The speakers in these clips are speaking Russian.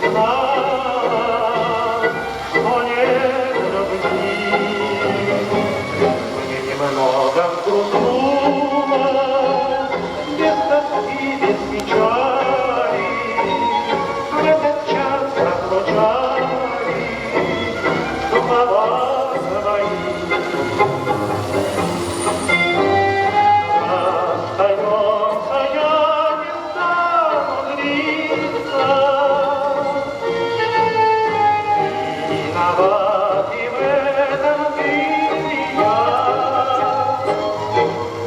знал, что нет любви. Мне немного взгрустнуло, без тоски, без печали, в этот час прозвучали слова свои. Остается, я не стану злиться, виноват и в этом ты и я.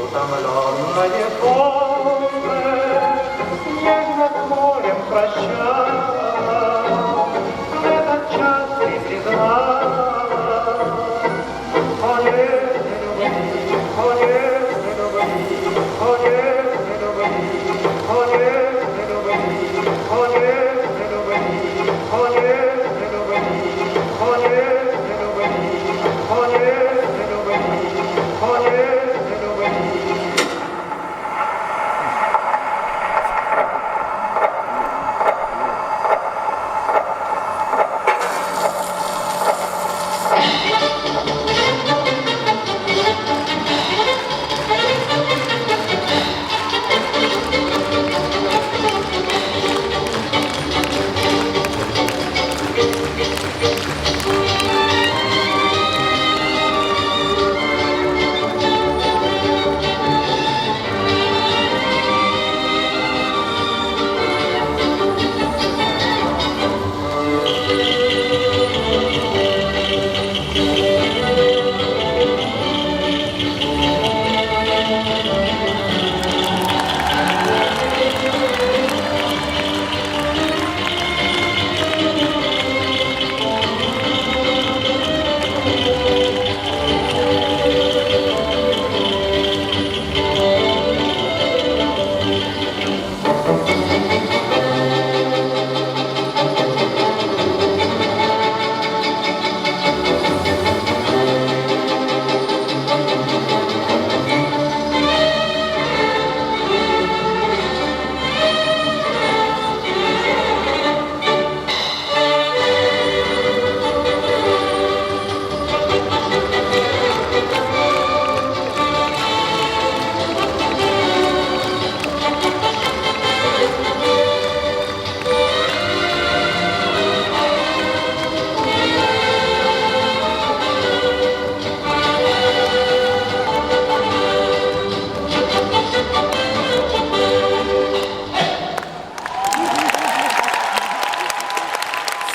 Утомленное солнце нежно с морем прощалось, в этот час ты признала, о нет любви, о нет любви, о нет любви, о нет любви, о нет любви, о нет любви, о нет любви, о нет любви, о нет любви.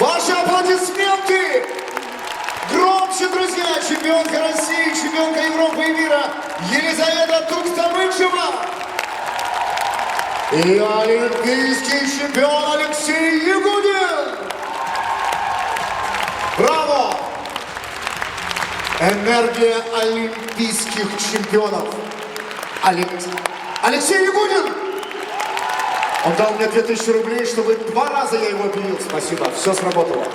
Ваши аплодисменты! Громче, друзья! Чемпионка России, чемпионка Европы и мира Елизавета Тукстамычева и олимпийский чемпион Алексей Ягудин! Браво! Энергия олимпийских чемпионов. Алексей Ягудин! Он дал мне 2000 рублей, чтобы 2 раза я его объявил. Спасибо, все сработало.